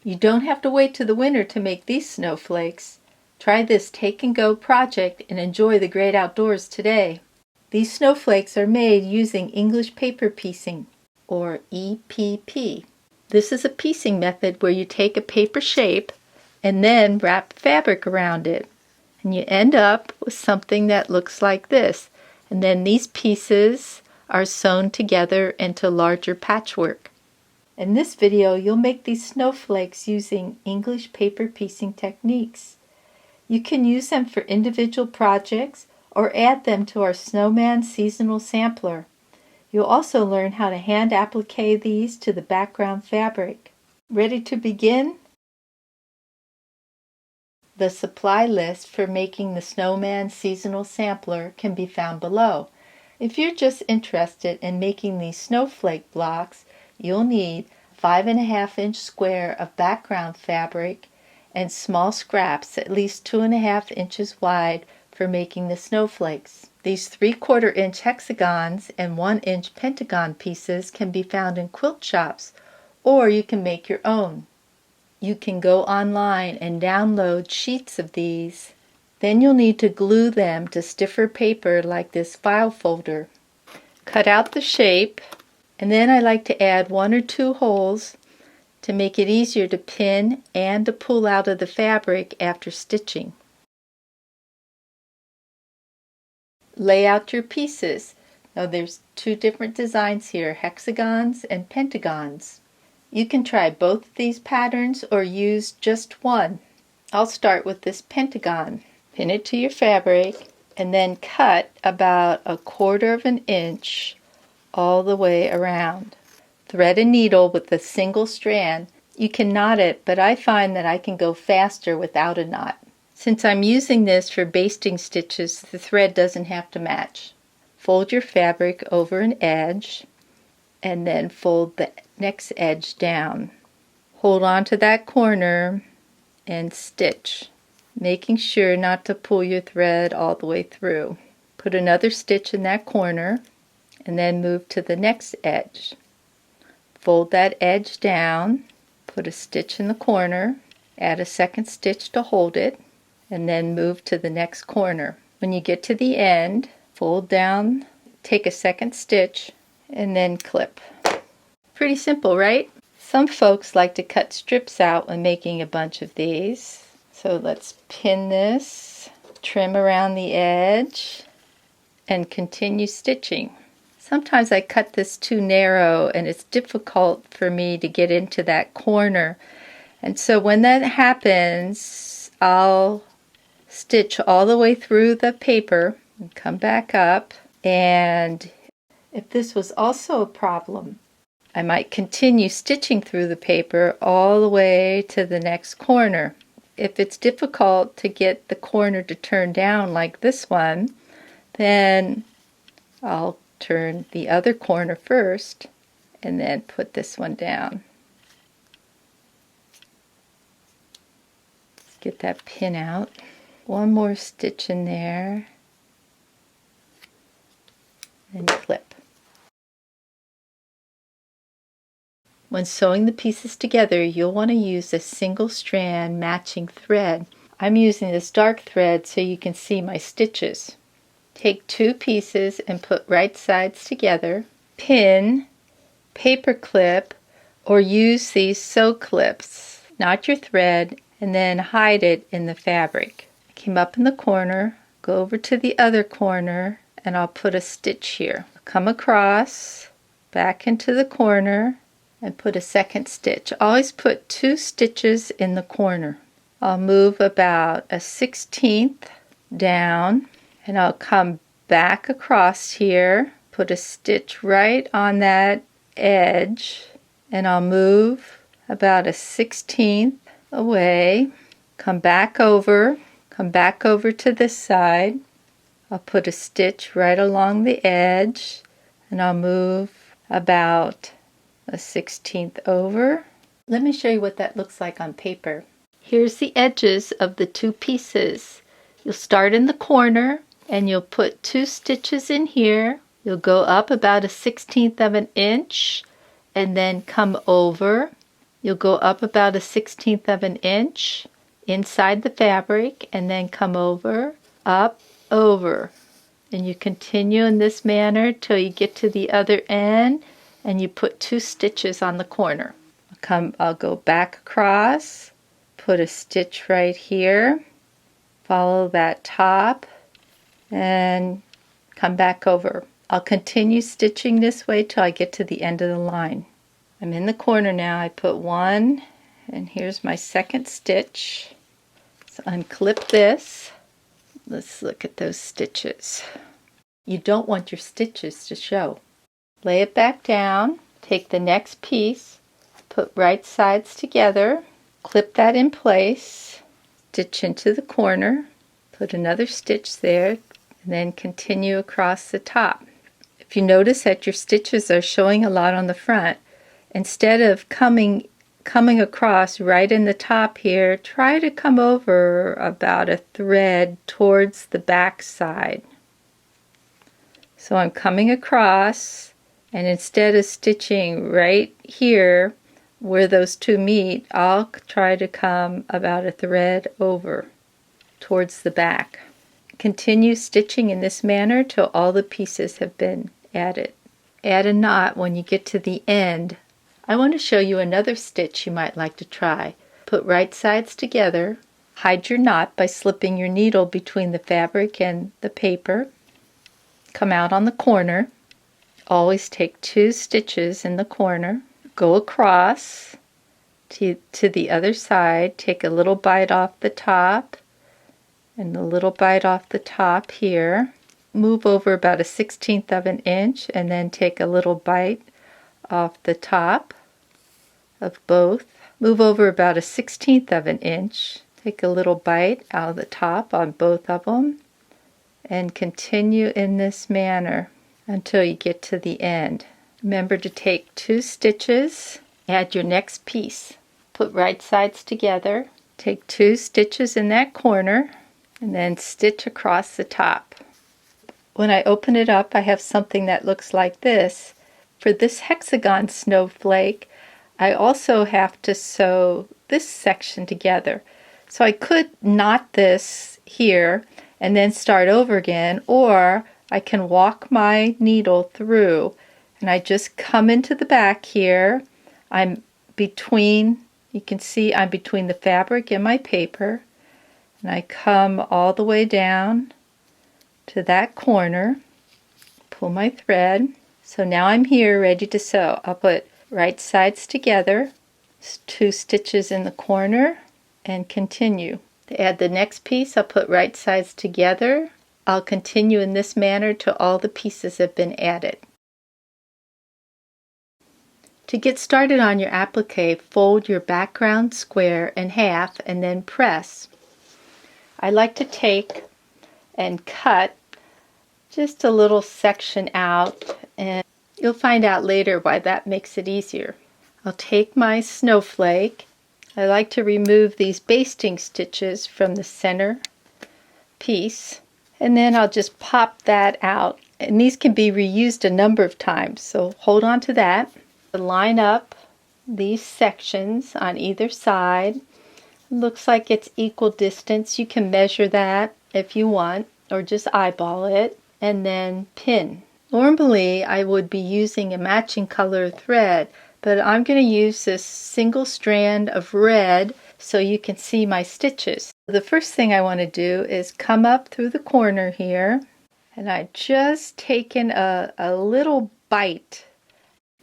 You don't have to wait to the winter to make these snowflakes. Try this take-and-go project and enjoy the great outdoors today. These snowflakes are made using English paper piecing, or EPP. This is a piecing method where you take a paper shape and then wrap fabric around it. And you end up with something that looks like this. And then these pieces are sewn together into larger patchwork. In this video, you'll make these snowflakes using English paper piecing techniques. You can use them for individual projects or add them to our Snowman Seasonal Sampler. You'll also learn how to hand applique these to the background fabric. Ready to begin? The supply list for making the Snowman Seasonal Sampler can be found below. If you're just interested in making these snowflake blocks, you'll need 5.5-inch square of background fabric and small scraps at least 2.5 inches wide for making the snowflakes. These 3/4-inch hexagons and 1-inch pentagon pieces can be found in quilt shops, or you can make your own. You can go online and download sheets of these. Then you'll need to glue them to stiffer paper like this file folder. Cut out the shape, and then I like to add 1 or 2 holes to make it easier to pin and to pull out of the fabric after stitching. Lay out your pieces. Now there's 2 different designs here, hexagons and pentagons. You can try both of these patterns or use just one. I'll start with this pentagon. Pin it to your fabric and then cut about 1/4 of an inch all the way around. Thread a needle with a single strand. You can knot it, but I find that I can go faster without a knot. Since I'm using this for basting stitches, the thread doesn't have to match. Fold your fabric over an edge and then fold the next edge down. Hold on to that corner and stitch, making sure not to pull your thread all the way through. Put another stitch in that corner and then move to the next edge. Fold that edge down, put a stitch in the corner, add a second stitch to hold it, and then move to the next corner. When you get to the end, fold down, take a second stitch, and then clip. Pretty simple, right? Some folks like to cut strips out when making a bunch of these. So let's pin this, trim around the edge, and continue stitching. Sometimes I cut this too narrow and it's difficult for me to get into that corner. And so when that happens, I'll stitch all the way through the paper and come back up. And if this was also a problem, I might continue stitching through the paper all the way to the next corner. If it's difficult to get the corner to turn down like this one, then I'll turn the other corner first and then put this one down. Let's get that pin out. One more stitch in there and clip. When sewing the pieces together, you'll want to use a single strand matching thread. I'm using this dark thread so you can see my stitches. Take 2 pieces and put right sides together. Pin, paper clip, or use these sew clips. Knot your thread and then hide it in the fabric. Came up in the corner, go over to the other corner, and I'll put a stitch here. Come across, back into the corner, and put a second stitch. Always put 2 stitches in the corner. I'll move about a 1/16 down, and I'll come back across here, put a stitch right on that edge, and I'll move about a 1/16 away, come back over to this side. I'll put a stitch right along the edge, and I'll move about a 1/16 over. Let me show you what that looks like on paper. Here's the edges of the 2 pieces. You'll start in the corner and you'll put 2 stitches in here. You'll go up about a 1/16 of an inch and then come over. You'll go up about a 1/16 of an inch inside the fabric and then come over, up, over. And you continue in this manner till you get to the other end and you put 2 stitches on the corner. I'll go back across, put a stitch right here, follow that top, and come back over. I'll continue stitching this way till I get to the end of the line. I'm in the corner now. I put 1, and here's my second stitch. So unclip this. Let's look at those stitches. You don't want your stitches to show. Lay it back down, take the next piece, put right sides together, clip that in place, stitch into the corner, put another stitch there, and then continue across the top. If you notice that your stitches are showing a lot on the front, instead of coming across right in the top here, try to come over about a thread towards the back side. So I'm coming across, and instead of stitching right here where those 2 meet, I'll try to come about a thread over towards the back. Continue stitching in this manner till all the pieces have been added. Add a knot when you get to the end. I want to show you another stitch you might like to try. Put right sides together, hide your knot by slipping your needle between the fabric and the paper. Come out on the corner. Always take 2 stitches in the corner. Go across to the other side. Take a little bite off the top and a little bite off the top here. Move over about a 1/16 of an inch and then take a little bite off the top of both. Move over about a 1/16 of an inch. Take a little bite out of the top on both of them and continue in this manner until you get to the end. Remember to take 2 stitches, add your next piece. Put right sides together, take 2 stitches in that corner, and then stitch across the top. When I open it up, I have something that looks like this. For this hexagon snowflake, I also have to sew this section together. So I could knot this here and then start over again, or I can walk my needle through and I just come into the back here. I'm between, you can see I'm between the fabric and my paper, and I come all the way down to that corner, pull my thread. So now I'm here ready to sew. I'll put right sides together, 2 stitches in the corner, and continue. To add the next piece, I'll put right sides together. I'll continue in this manner till all the pieces have been added. To get started on your applique, fold your background square in half and then press. I like to take and cut just a little section out, and you'll find out later why that makes it easier. I'll take my snowflake. I like to remove these basting stitches from the center piece, and then I'll just pop that out. And these can be reused a number of times, so hold on to that. Line up these sections on either side. Looks like it's equal distance. You can measure that if you want, or just eyeball it, and then pin. Normally I would be using a matching color thread, but I'm going to use this single strand of red so you can see my stitches. The first thing I want to do is come up through the corner here, and I just taken a little bite,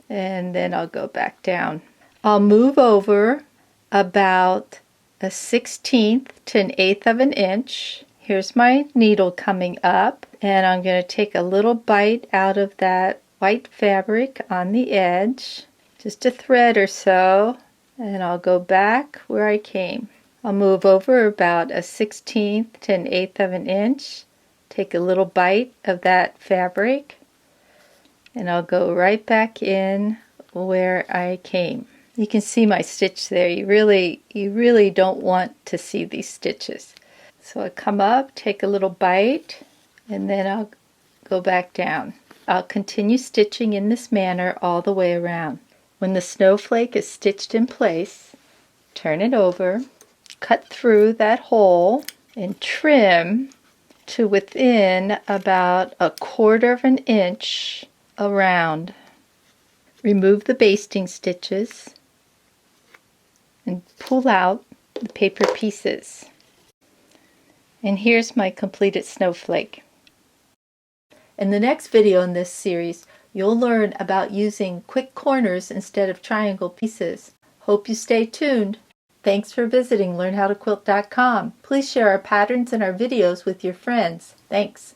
and then I'll go back down. I'll move over about a 1/16 to an 1/8 of an inch. Here's my needle coming up, and I'm going to take a little bite out of that white fabric on the edge, just a thread or so, and I'll go back where I came. I'll move over about a 1/16 to an 1/8 of an inch, take a little bite of that fabric, and I'll go right back in where I came. You can see my stitch there. You really don't want to see these stitches. So I come up, take a little bite, and then I'll go back down. I'll continue stitching in this manner all the way around. When the snowflake is stitched in place, turn it over, cut through that hole, and trim to within about 1/4 of an inch around. Remove the basting stitches and pull out the paper pieces. And here's my completed snowflake. In the next video in this series, you'll learn about using quick corners instead of triangle pieces. Hope you stay tuned. Thanks for visiting LearnHowToQuilt.com. Please share our patterns and our videos with your friends. Thanks.